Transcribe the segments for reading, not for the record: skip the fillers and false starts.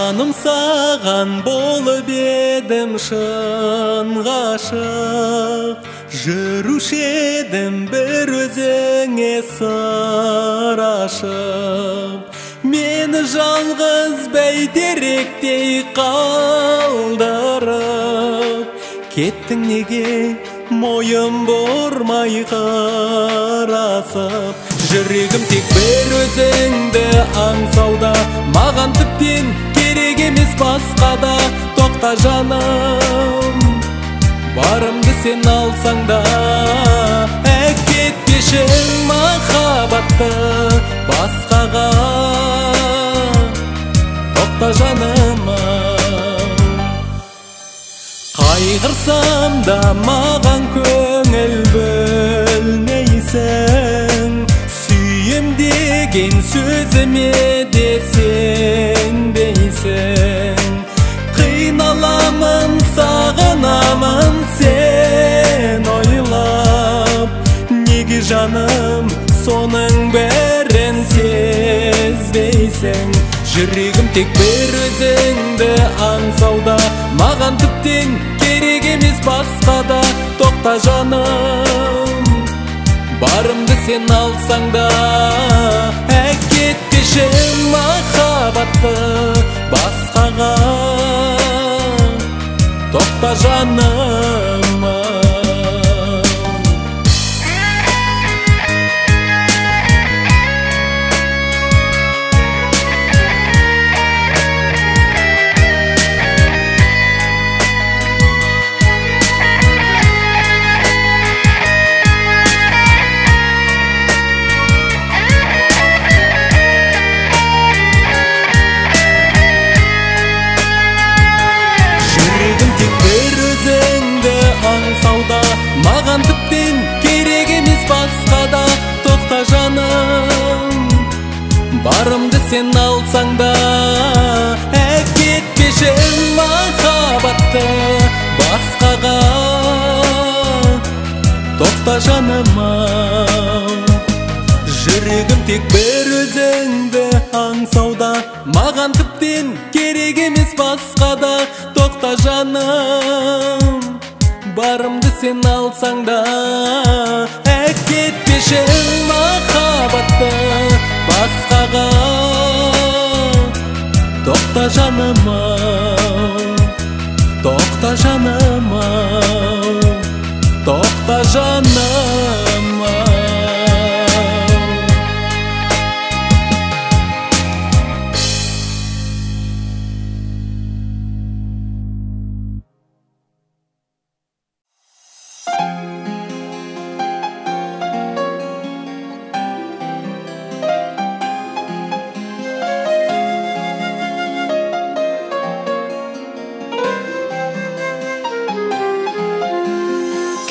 Жаным саған болып едім шын ғашық, жүруші едім бір өзіңе сыр ашып. Мені жалғыз бәйтеректей қалдырып, кеттің неге мойын бұрмай қарасып. Жүрегім тек бір өзіңді аңсауда, маған тіптен керек емес басқа да. Тоқта жаным, барымды сен алсаң да, әкетпешің махаббатты басқаға. Тоқта жаныма, қайғырсам да маған көңіл бөлмейсің, сүйем деген сөзіме де сенбейсің. Қиналамын, сағынамын сен ойлап, неге жаным соның бәрін сезбейсің. Жүрегім тек бір өзіңді аңсауда, маған тіптен керек емес басқа да. Тоқта жаным, барымды сен алсаң да, әкетпешің махаббатты басқаға. Тоқта жаным, маған тіптен керек емес басқа да. Тоқта жаным, барымды сен алсаң да, әкетпешің махаббатты басқаға. Тоқта жаныма, жүрегім тек бір өзіңді аңсауда, маған тіптен керек емес басқа да. Тоқта жаным, барымды сен алсаң да, әкетпешің махаббатты басқаға. Тоқта жаныма, тоқта жаныма, тоқта жаныма.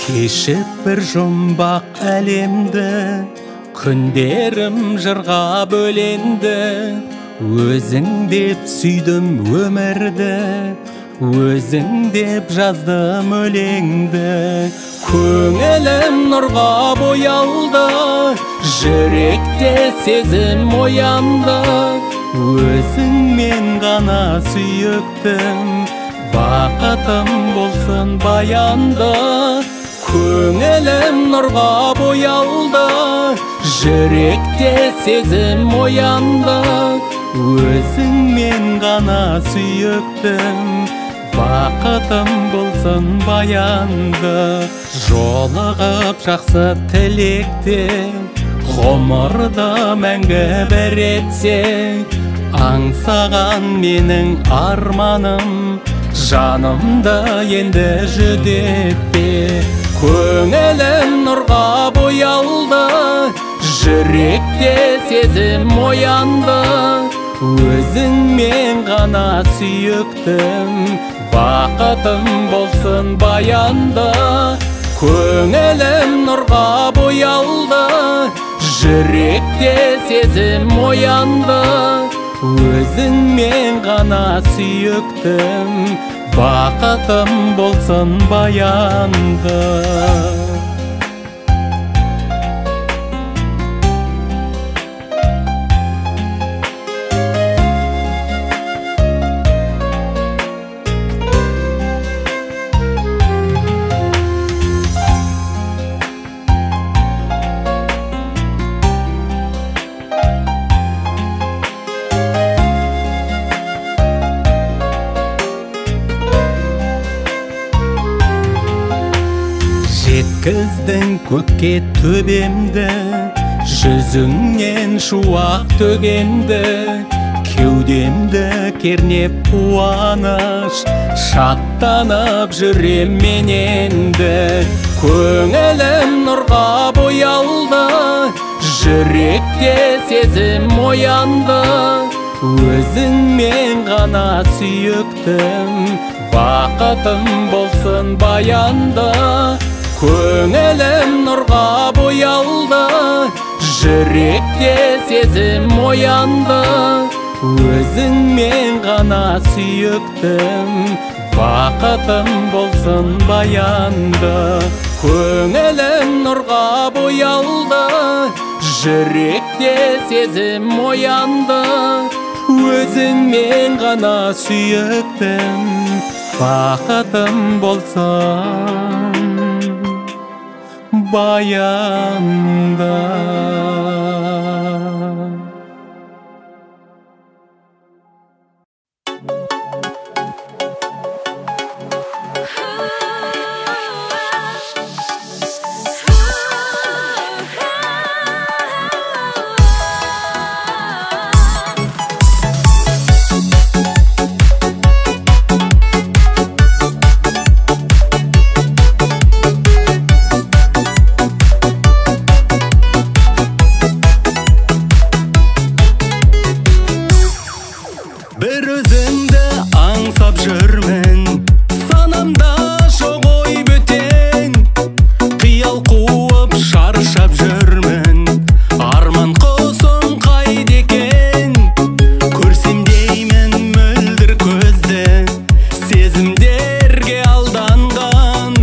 Кешіп бір жұмбақ әлемді, күндерім жырға бөленді. Өзің деп сүйдім өмірді, өзің деп жаздым өлеңді. Көңілім нұрға боялды, жүректе сезім оянды. Өзіңмен ғана сүйіктім, бақытым болсын баянды. Көңілім нұрға боялды, жүректе сезім оянды. Өзіңмен ғана сүйіктім, бақытым болсын баянды. Жолығып жақсы тілекте, ғұмырды мәңгі бір етсең. Аңсаған менің арманым, жанымды енді жүдетпе. Көңілім нұрға боялды, жүректе сезім оянды. Өзіңмен ғана сүйіктім, бақытым болсын баянды. Көңілім нұрға боялды, жүректе сезім оянды. Өзіңмен ғана сүйіктім, бақытым болсын баянды. жеткіздің көкке төбемді, жүзіңнен шуақ төгенді, кеудемді кернеп қуаныш, шаттанып жүрем мен енді. Көңілім нұрға боялды, жүректе сезім оянды, өзіңмен ғана сүйіктім, бақытым болсын баянды. Көңілім нұрға боялды, жүректе сезім оянды, өзіңмен ғана сүйіктім, бақытым болсын баянды. Көңілім нұрға боялды, жүректе сезім оянды, өзіңмен ғана сүйіктім, бақытым болсын баянды. Бір өзіңді аңсап жүрмін, санамда жоқ ой бөтен, қиял қуып шаршап жүрмін, арман құсым қайда екен? Көрсем деймін мөлдір көзді, сезімдерге алданған,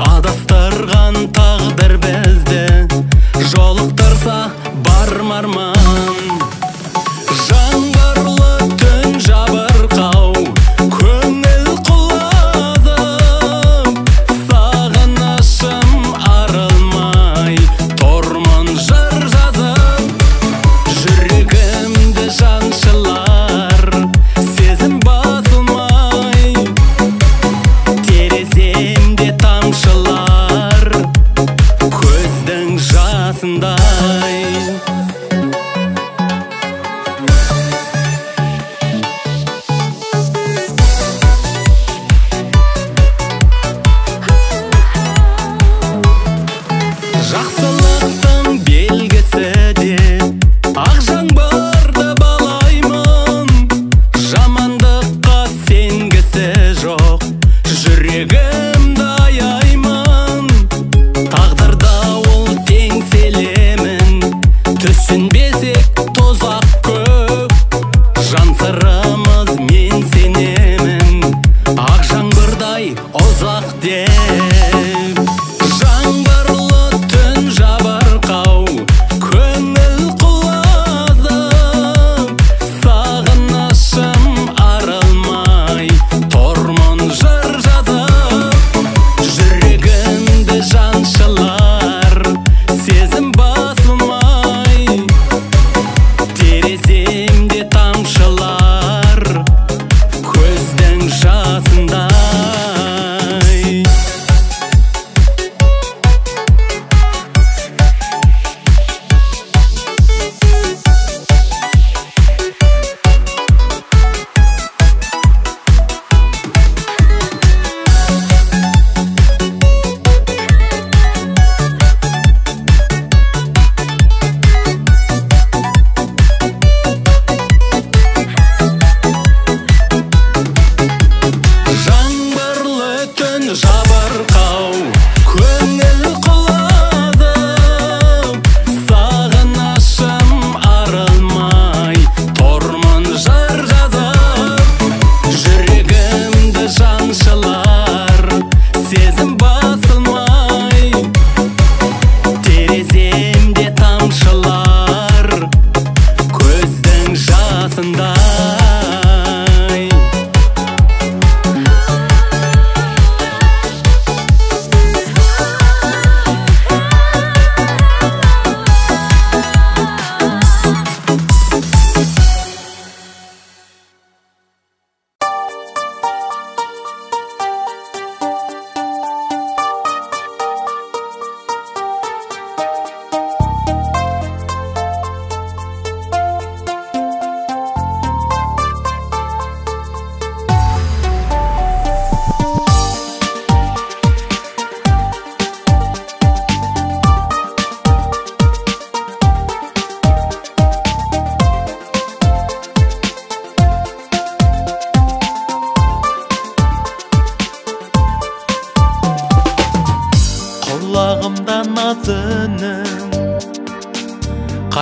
адастырған тағдыр бізді, жолықтырса бар арман. Жақсылықтың белгісі де ақ жаңбырды балаймын, жамандыққа сенгісі жоқ, жүрегімді аяймын. Тағдырда ол теңселемін, түсінбесек тозақ көп, жан сырымыз мен сенемін, ақ жаңбырдай ұзақ деп. Сағынышым арылмай, тормын жыр жазып.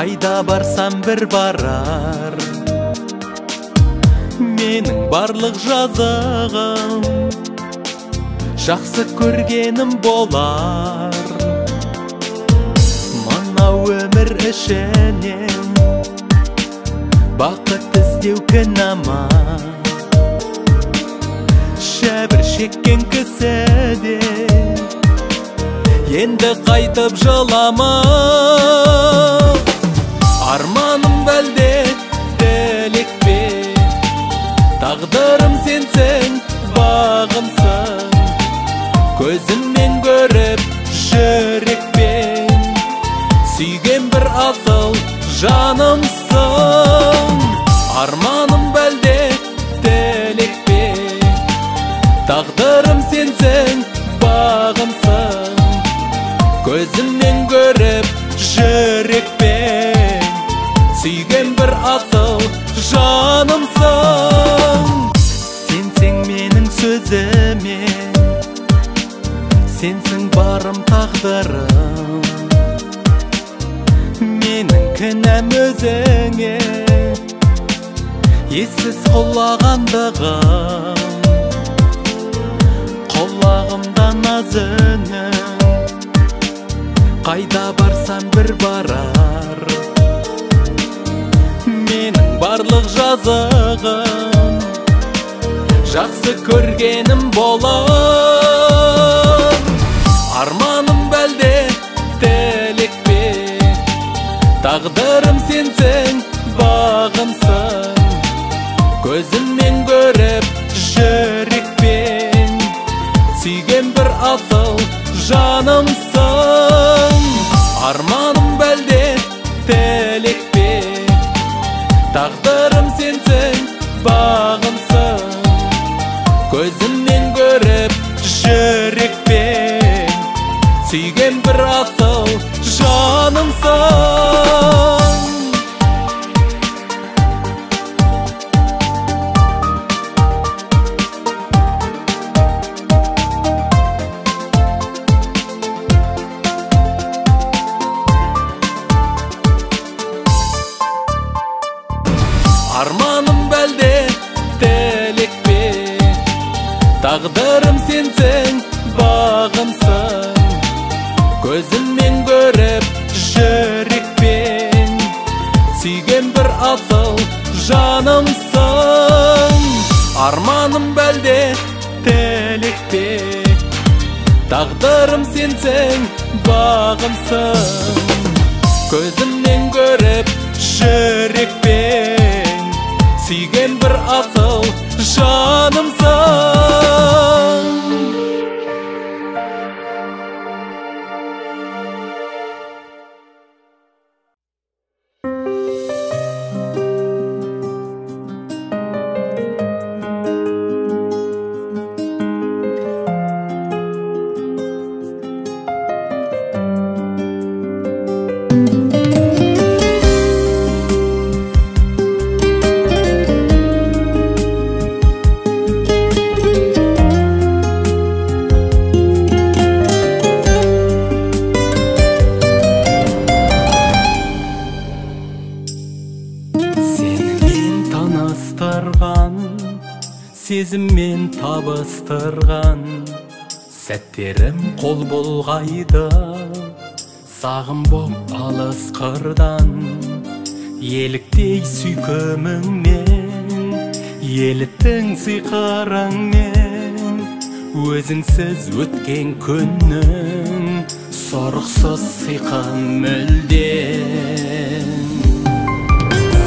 Кайда барсам бір барар, менің барлық жазығым жақсы көргенім болар. Мынау өмір ішінен бақыт іздеу кінә ма? Шәбір шеккен кісіде енді қайтып жылама. Арманым бәлде тілек пе, тағдырым сенсің, бағымсың. Көзіммен көріп жүрекпен сүйген бір асыл жанымсың. Арманым бәлде тілек пе, тағдырым сенсің, бағымсың. Көзіммен көріп жүрекпен сүйген бір асыл жанымсың. Сенсің менің сөзіме, сенсің барым тағдырым. Менің кінәм өзіңе, ессіз құлағандығым. Құлағымда наз үнің, қайда барсам бір барар. Менің барлық жазығым жақсы көргенім болар. Арманым бәлде тілек пе, тағдырым сенсің, бағымсың. Көзіммен көріп жүрекпен сүйген бір асыл жанымсың. Арманым бәлде тілек пе, тағдырым сенсің, бағымсың. Көзіммен көріп жүрекпен сүйген бір асыл жанымсың. Арманым бәлде тілек пе, тағдырым сенсің, бағымсың. Көзіммен көріп жүрекпен сүйген бір асыл жанымсың. Арманым бәлде тілек пе, тағдырым сенсің, бағымсың. Көзіммен көріп жүрекпен сүйген бір асыл жанымсың. Сезіммен табыстырған сәттерім қол бұлғайды. Сағым боп алыс қырдан еліктей сүйкіміңмен, еліттің сиқырыңмен. Өзіңсіз өткен күннің сорықсыз сиқын мүлден.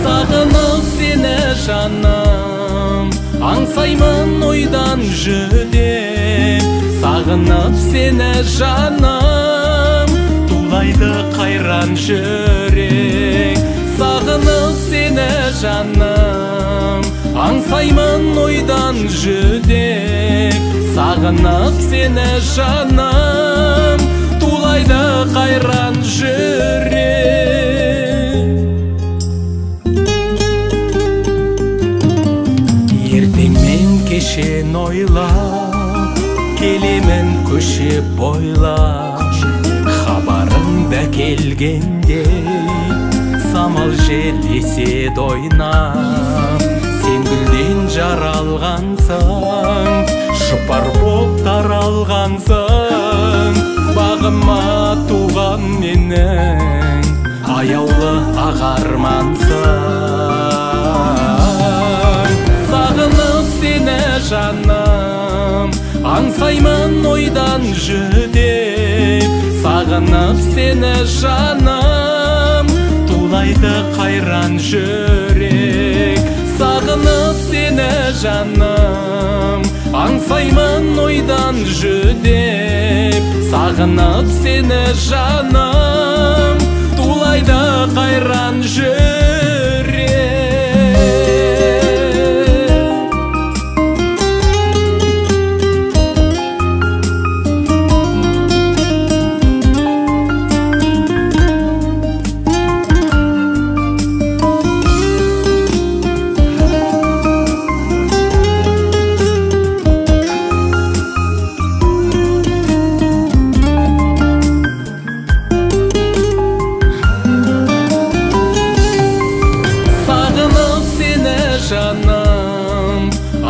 Сағынып сені жаным, аңсаймын ойдан жүдеп. Сағынып сені жаным, тулайды қайран жүрек. Сағынып сені жаным, аңсаймын ойдан жүдеп. Сағынып сені жаным, тулайды қайран жүрек. Ертеңмен кешен ойлап келемін көшіп бойлап, хабарың да келгенде самал жел еседі ойнап, сен гүлден жаралғансың, жұпар боп таралғансың. Бағыма туған менің аяулы ағармансың. Сағынып сені жаным, аңсаймын ойдан жүдеп. Сағынып сені жаным, тулайды қайран жүрек. Сағынып сені жаным, аңсаймын ойдан жүдеп. Сағынып сені жаным, тулайды қайран жүрек.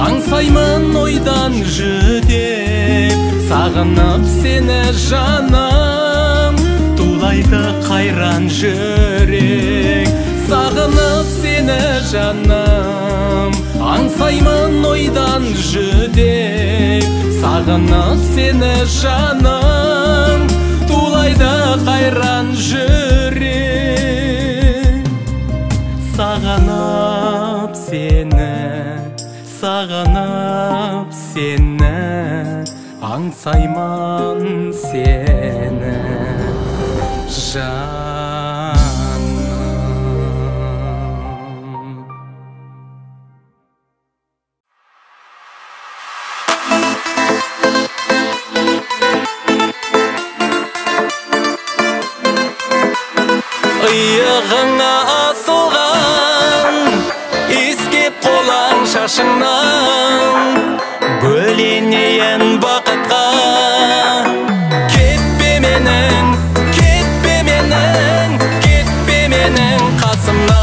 Аңсаймын ойдан жүдеп. Сағынып сені жаным, тулайды қайран жүрек. Сағынып сені жаным, аңсаймын ойдан жүдеп. Сағынып сені жаным, тулайды қайран жүрек. Сағынып сені, сағынып сені, аңсаймын сені жаным. Иығыңа асылған иіскеп қолаң шашыңнан, бөленейін бақытқа. Кетпе менің, кетпе менің, кетпе менің қасымнан.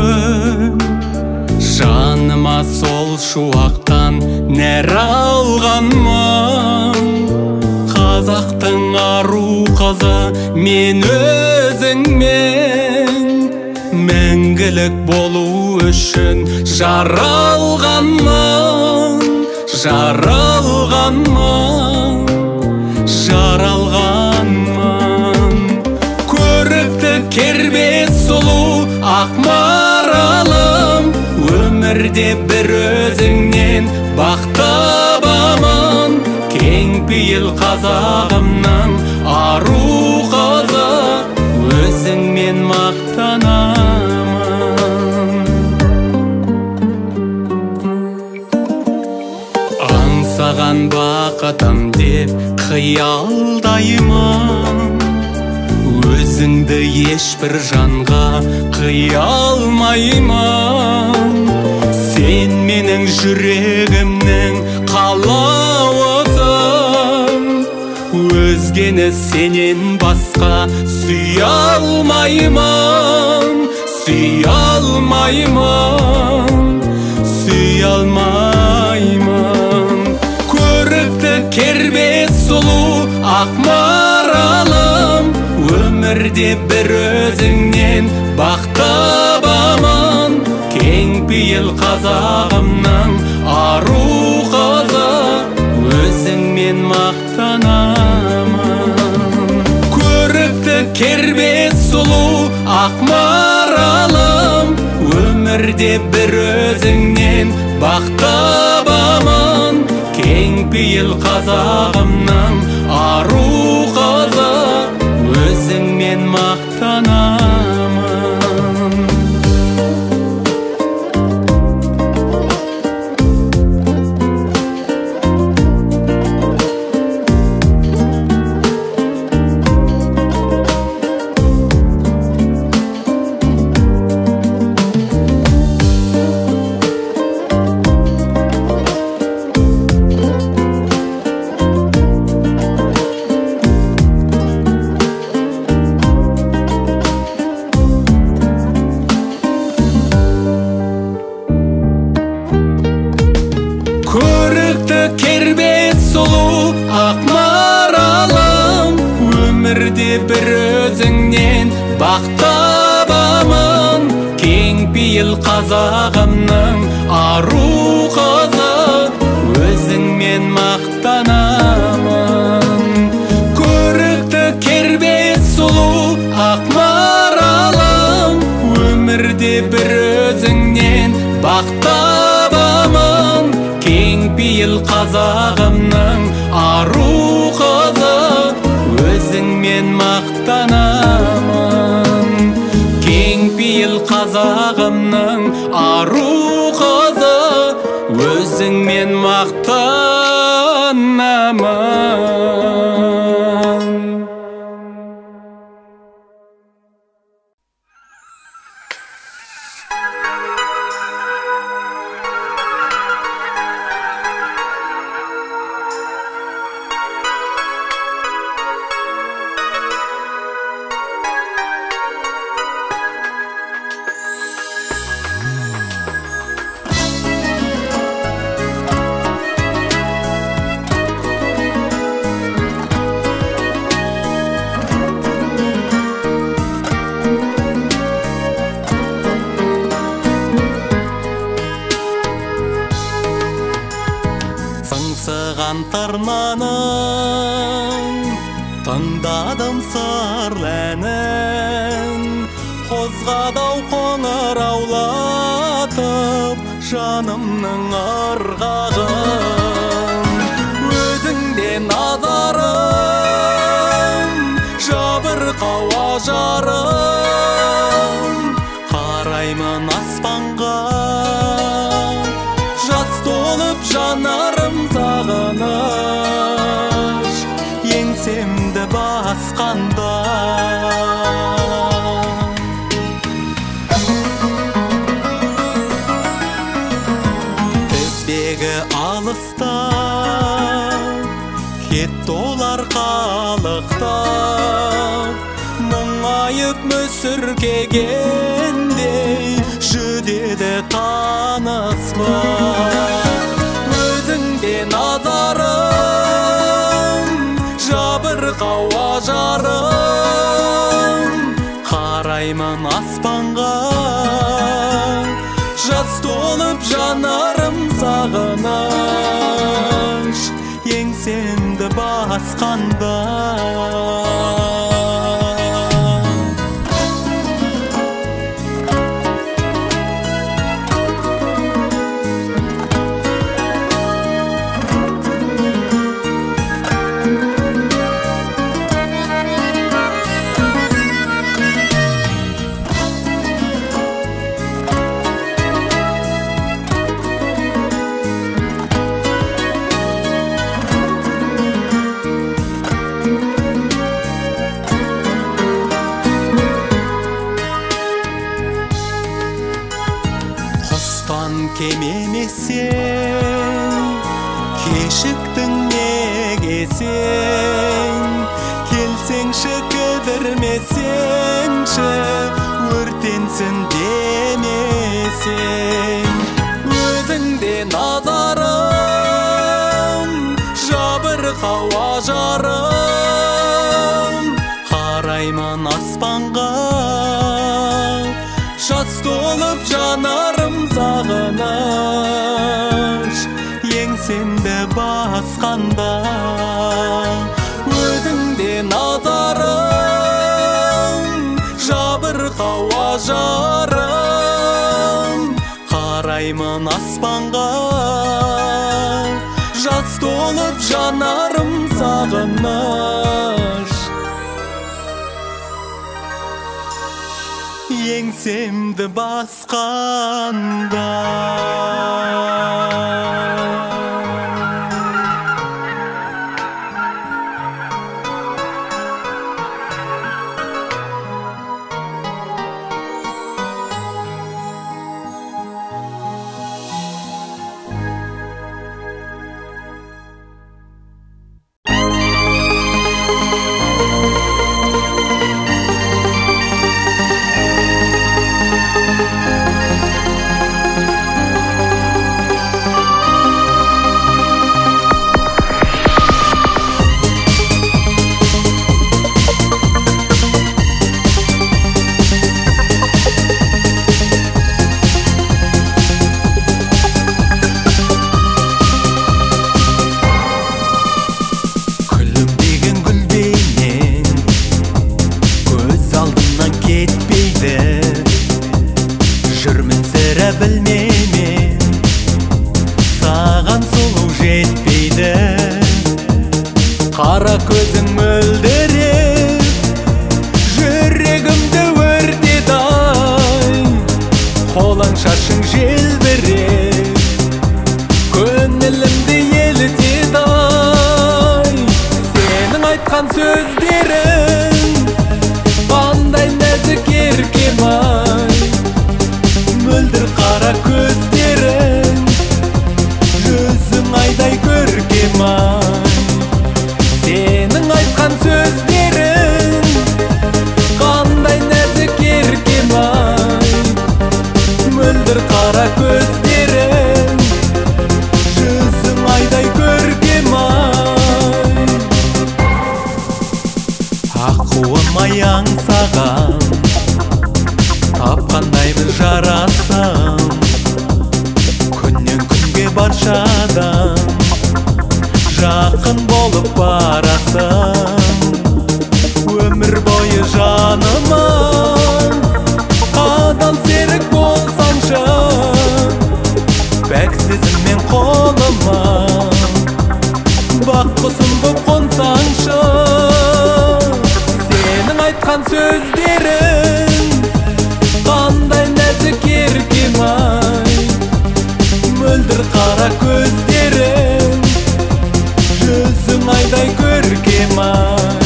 күн. Жаныма сол шуақтан нәр алғанмын. Қазақтың ару қызы мен өзіңмен мәңгілік болу үшін жаралғанмын, жаралғанмын, жаралғанмын. Көрікті кербез сұлу ақ маралым, өмірде бір өзіңнен бақ табамын. Кеңпейіл қазағымның ару қызы, өзіңмен мақтанамын. Аңсаған бақытым деп қиялдаймын, өзіңді ешбір жанға қия алмаймын. Сен менің жүрегімнің қалауысың, өзгені сенен басқа сүйе алмаймын, сүйе алмаймын, сүйе алмаймын. Көрікті кербез сұлу ақ маралым, өмірде бір өзіңнен бақ табамын. Кеңпейіл қазағымның ару қызы, өзіңмен мақтанамын. Көрікті кербез сұлу ақ маралым, өмірде бір өзіңнен бақ табамын. Кеңпейіл қазағымның ару қызы, өзіңмен мақтанамын. Кербез сұлу ақ маралым, өмірде бір өзіңнен бақ табамын. Кеңпейіл қазағымның ару қызы, өзіңмен мақтанамын. Көрікті кербез сұлу ақ маралым, өмірде бір өзіңнен бақ табамын. Кеңпейіл қазағымның ару қызы, өзіңмен мақтанамын. Кеңпейіл қазағымның ару қызы, өзіңмен мақтанамын. Тырнаның тыңдадым сырлы әнін, қозғадау қоңыраулатып жанымның ырғағын. Өзіңде назарым жабырқау ажарым, қараймын аспанға жас толып жанарым сағыныш еңсемді басқанда. Тізбегі алыста кетті олар қалықтап, мұңайып мүсіркегендей de tanısma. Özünde nazarım jabırqau ajarım. Qarayman aspanға жас толып жанарым сағыныш еңсемді басқанда. Kememesen, keşiktin neге sen, kelсеңші кідірмесеңші, өртенсін демесең. Өзіңде назарым жабырқау ажарым, қараймын аспанға жас толып жанарым сағыныш еңсемді басқанда. Өзіңде назарым жабырқау ажарым, қараймын аспанға жас толып жанарым сағыныш еңсемді басқанда. Білмемен саған сұлу жетпейді. Қара көзің мөлдіреп жүрегімді өртеді-ай, қолаң шашың желбіреп көңілімді елітеді-ай. Сенің айтқан сөздерің қандай нәзік еркем-ай, мөлдір қара көздерің жүзің айдай көркем-ай. Сенің айтқан сөздерің қандай нәзік еркем-ай, мөлдір қара көздерің жүзің айдай көркем-ай. Аққуым-ай аңсаған тапқандаймын жарасым, күннен күнге баршадан жақын болып барасың. Өмір бойы жаныма адал серік болсаңшы, пәк сезіммен қолыма бақ құсым боп қонсаңшы. Сенің айтқан сөздерің қандай нәзік еркем-ай, мөлдір қара көздерің жүзің айдай көркем-ай.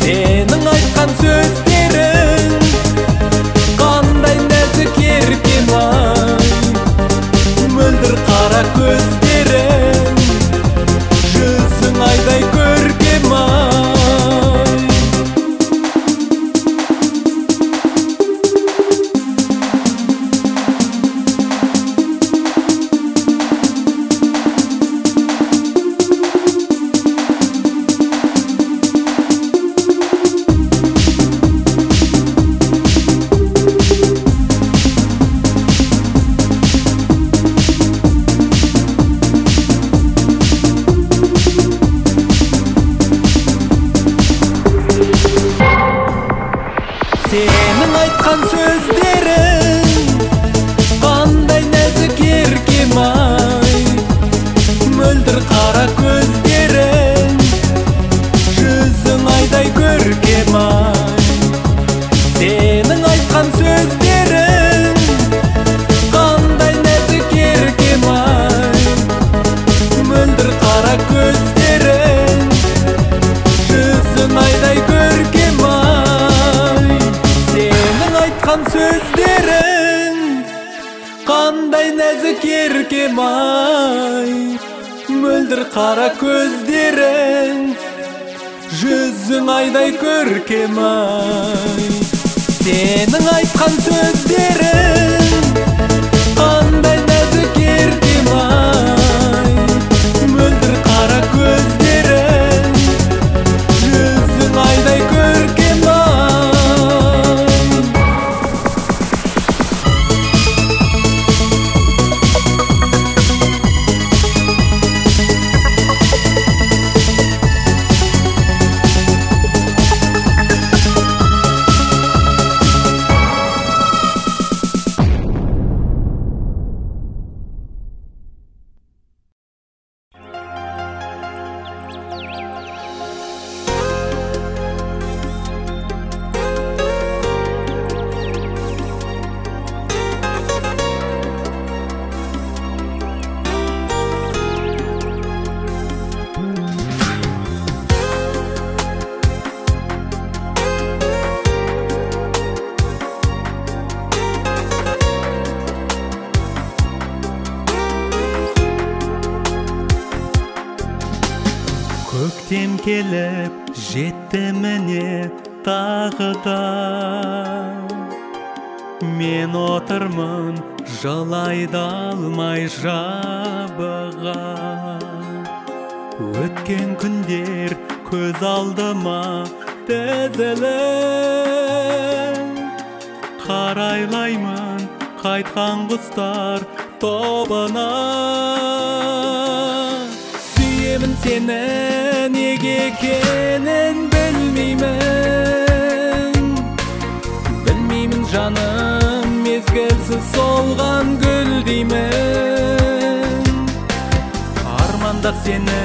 Сенің айтқан сөздерің қандай нәзік Qандай нәзік еркем ай, мөлдір қара көздерің, жүзің айдай көркем ай. Сенің айтқан сөздерің, қандай нәзік еркем ай, мөлдір қара көздерің, жүзің айдай көркем ай. Көктем келіп жетті міне тағы да, мен отырмын жылайды алмай жабыға. Өткен күндер көз алдыма тізіліп, қарайлаймын қайтқан құстар тобына. Сүйемін сені, неге екенін білмеймін жаным, мезгілсіз солған гүл деймін. Армандап сені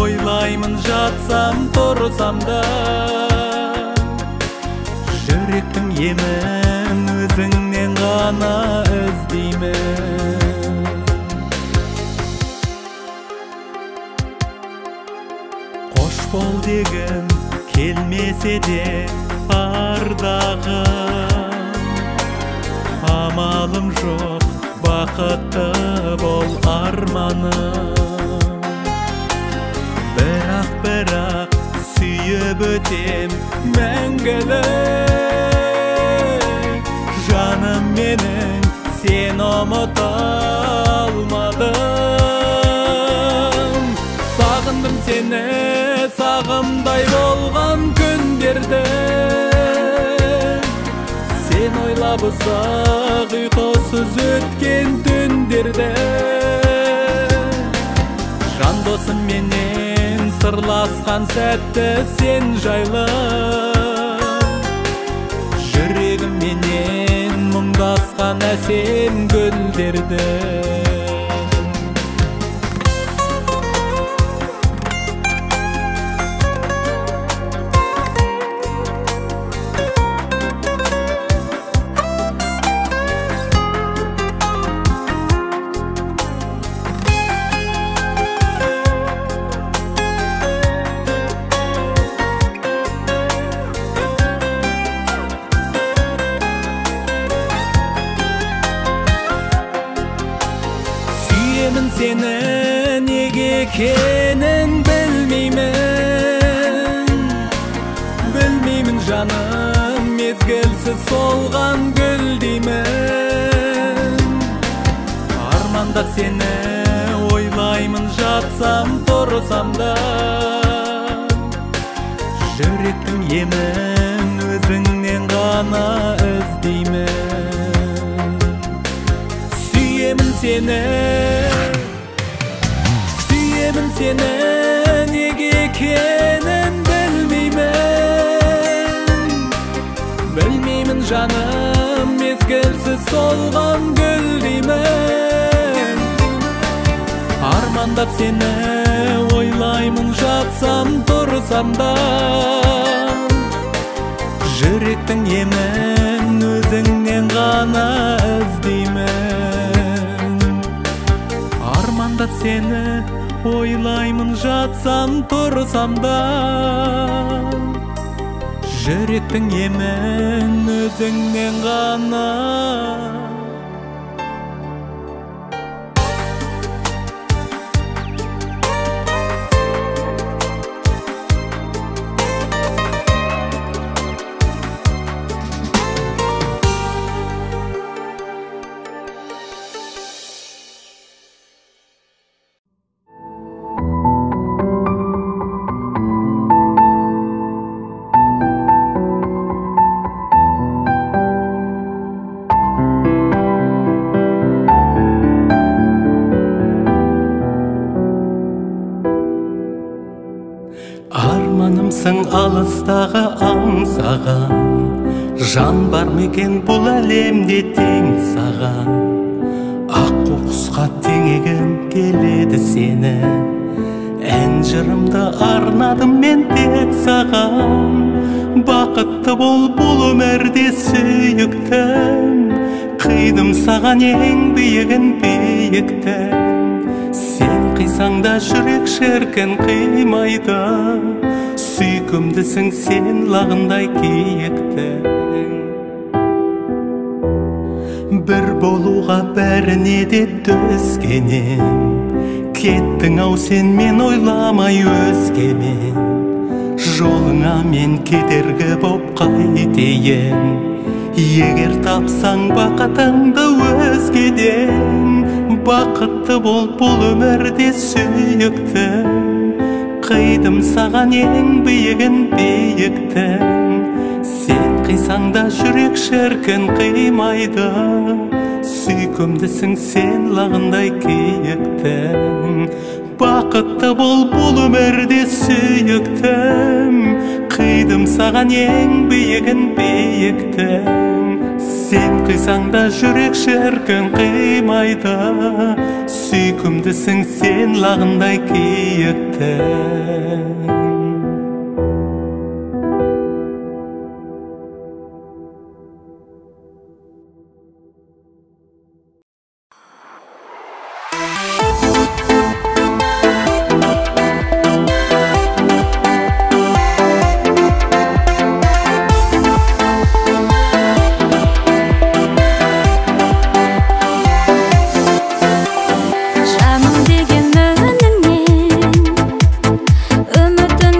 ойлаймын, жатсам тұрсам да, жүректің емін өзіңнен ғана іздеймін. Қош бол дегім келмесе де ардағым, амалым жоқ, бақытты бол арманым. Бірақ сүйіп өтем мәңгілік, жаным менің сен ұмыта алмадым. Сағындым сені, сағымдай болған күндерді, сен ойлап ұзақ ұйқысыз өткен түндерді. Жан досым менен сырласқан сәтті сен жайлы, жүрегім менен мұңдасқан әсем гүлдерді. Сүйемін сені, неге екенін білмеймін жаным, мезгілсіз солған гүл деймін. Армандап сені ойлаймын, жатсам тұрсам да, жүректің емін өзіңнен ғана іздеймін. Сүйемін сені, неге екенін білмеймін жаным, мезгілсіз солған гүл деймін. Армандап сені ойлаймын, жатсам тұрсам да, жүректің емін өзіңнен ғана іздеймін. Армандап сені ойлаймын, жатсам тұрсам да, жүректің емін өзіңнен ғана Барсың алыстағы аңсаған, жан бар мекен бұл әлемде тең саған. Аққу құсқа теңегім келеді сені, ән жырымды арнадым мен тек саған. Бақытты бол бұл өмірде сүйіктім, қидым саған ең биігін биіктің. Сен қисаң да жүрек шіркін қимайды, сүйкімдісің сен лағындай киіктің. Бір болуға бәріне де төзгенем, кеттің ау сен мен ойламай өзгемен. Жолыңа мен кедергі боп қайтейін, егер тапсаң бақытыңды өзгеден. Бақытты бол бұл өмірде сүйіктім, қидым саған ең биігін биіктің. Сен қисаң да жүрек шіркін қимайды, сүйкімдісің сен лағындай киіктің. Бақытты бол бұл өмірде сүйіктім, қидым саған ең биігін биіктің. Сен қисаң да жүрек шіркін қимайды, сүйкімдісің сен лағындай киіктің. Жаным деген үніңнен үмітін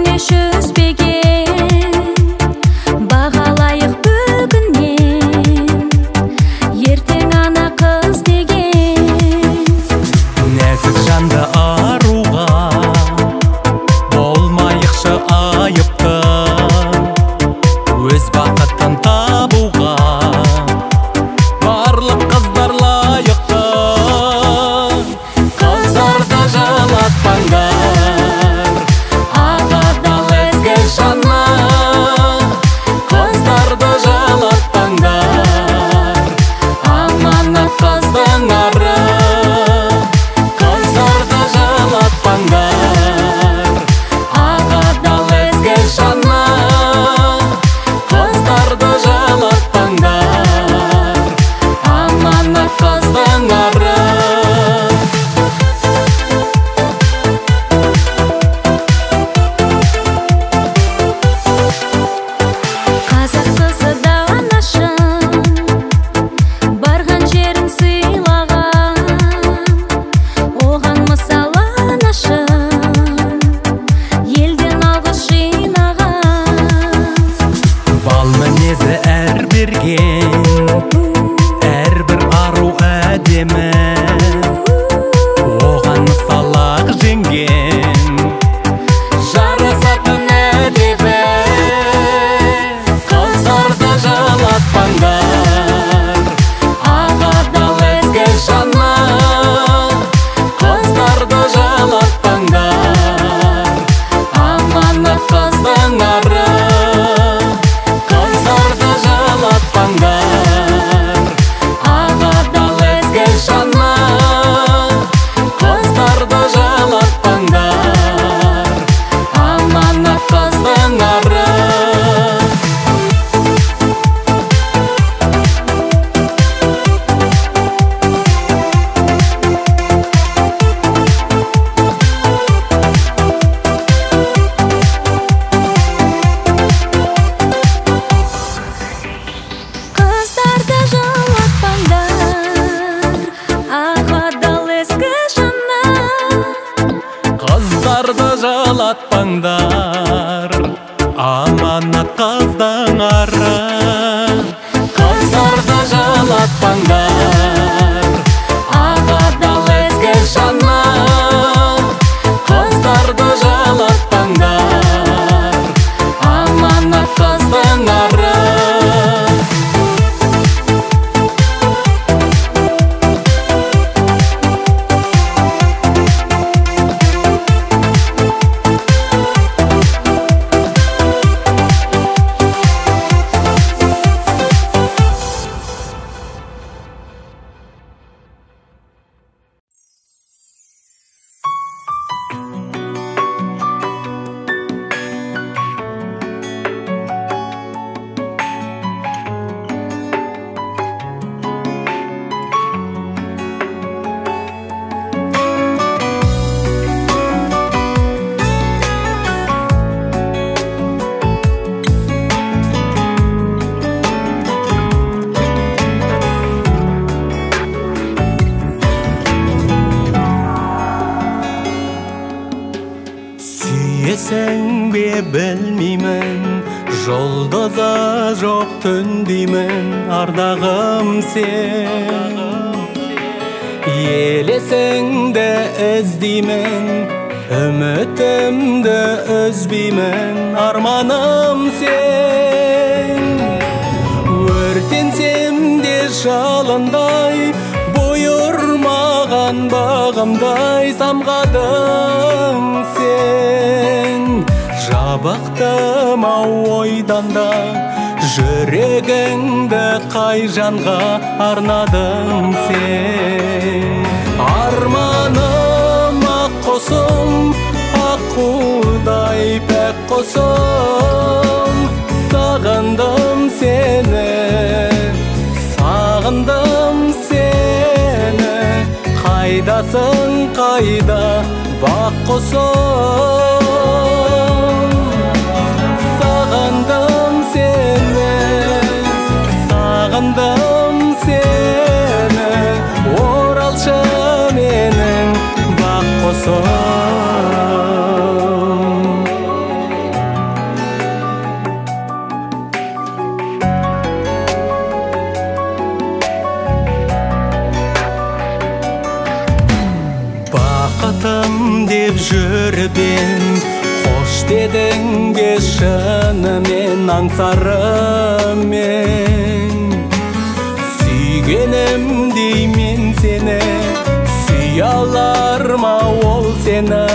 Келесең бе білмеймін, жұлдызы жоқ түн деймін, ардағым сен. Елесіңді іздеймін, үмітімді үзбеймін, арманым сен. Өртенсем де жалындай, бұйырмаған бағымдай самғадың сен. Жабықтым ау ойдан да, жүрегіңді қай жанға арнадың сен. Арманым ақ құсым, аққудай пәк құсым, сағындым сені, сағындым сені. Қайдасың қайда бақ құсым, сағындым сені, сағындым сені. Оралшы менің бақ құсым. Бақытым деп жүріп ем, қош дедің бе шынымен аңсарымен. Сүйгенім деймен сені, сүй алар ма ол сені,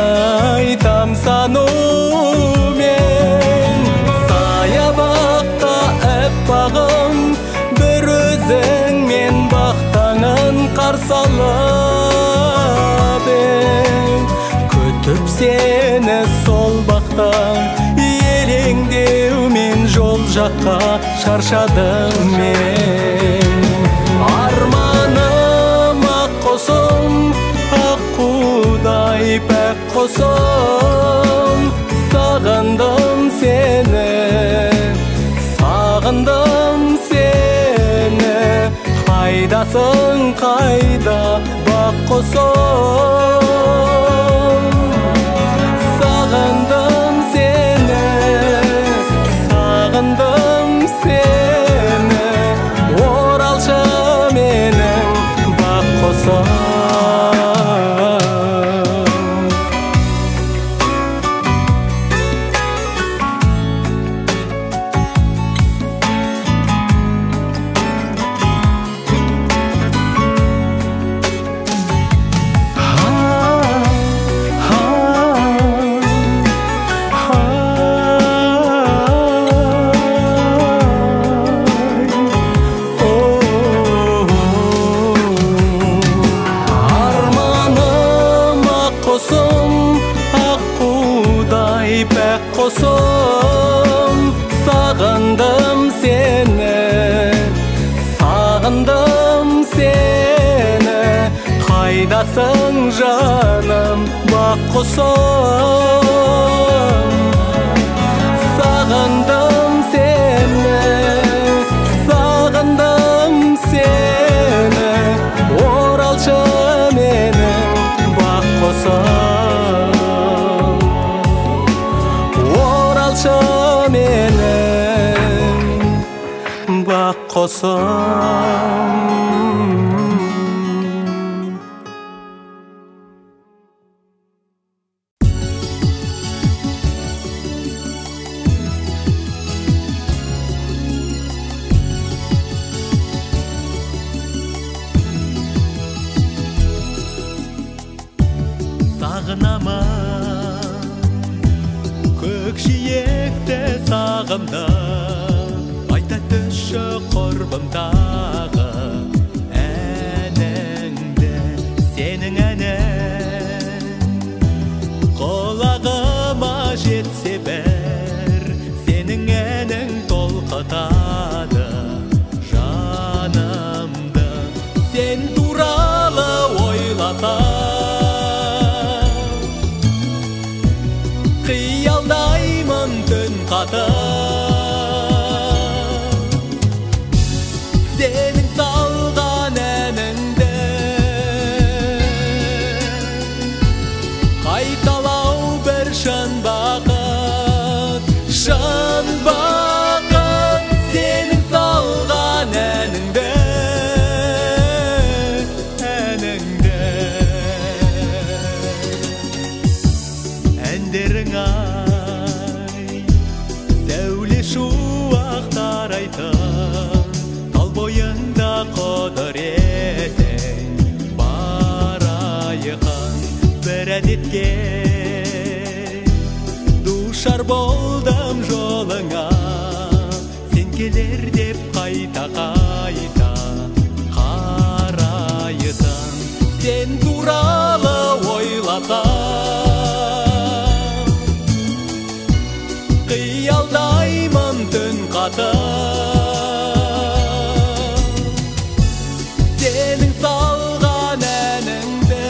айтам санумен. Саябақта әппағым, бір өзіңмен бақтаңын қарсы алып ең. Күтіп сені сол бақта, елеңдеумен жол жаққа шаршадым мен. Арманым ақ құсым, аққудай пәк құсым, сағындым сені, сағындым сені. Қайдасың қайда бақ құсым, сағындым сені, сағындым сені. Оралшы менің бақ құсым. Құсым, сағындым сені, сағындым сені. Қайдасың жаным бақ құсым, сағындым сені, сағындым сені. Оралшы менің бақ құсым, оралшы менің бақ құсым. Сағынамын көкжиекті сағымда, айта түсші құрбымдағы әніңді, сенің әнің. Құлағыма жетсе бір, сенің әнің толқытады жанымды. Сен туралы ойласам, қиялдаймын түн қатып. Сенің неткен душар болдым жолыңа, сен келер деп қайта-қайта қарайсың. Сен туралы ойласам, қиялдаймын түн қатып, сенің салған әніңді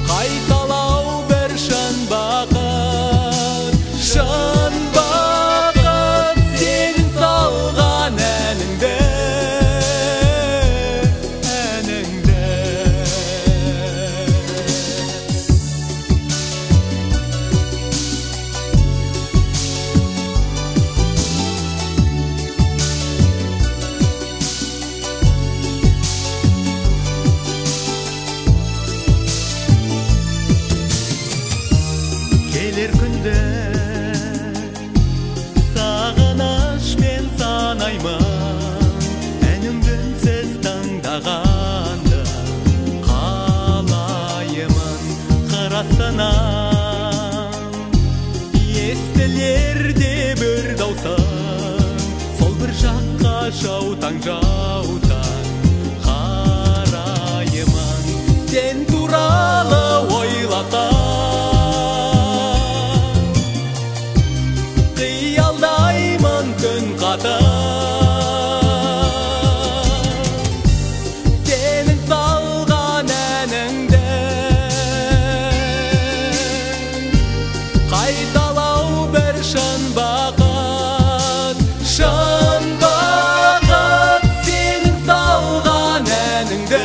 қайталау бір шын бақыт, шын бақыт. Сенің салған әніңді келер күнді сағынышпен санаймын, әнімді үнсіз тыңдағанды қалаймын. Қырасынан естілерде бір даусың, сол бір жаққа жаутаң қараймын. Сен туралы ойласам, қиялдаймын түн қатып, сенің салған әніңді қайталау бір шын бақыт, шын бақыт. Сенің салған әніңді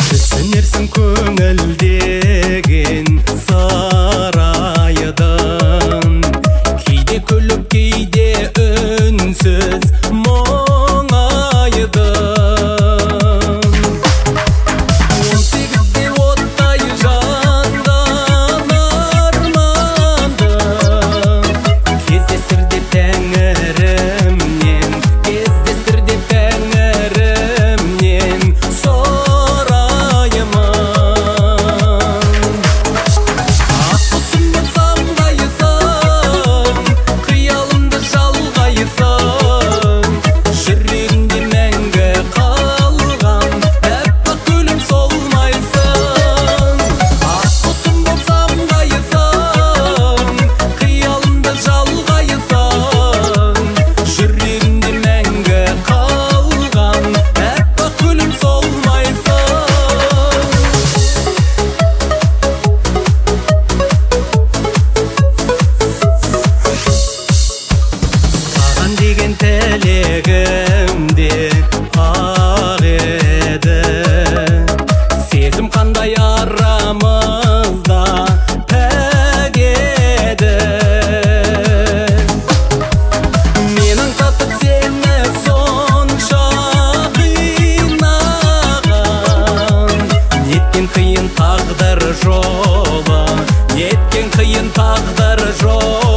түсінерсің көңілдеген сарайдың, кейде күліп кейде үнсіз мұңайдың. 18-де оттай жанған армандың, кездесір деп тәңірімнен, кездесір деп тәңірімнен тілегімде ақ еді, сезім қандай арамызда пәк еді. Мен аңсатып сені сонша қинаған, неткен қиын тағдыр жолы, неткен қиын тағдыр жолы.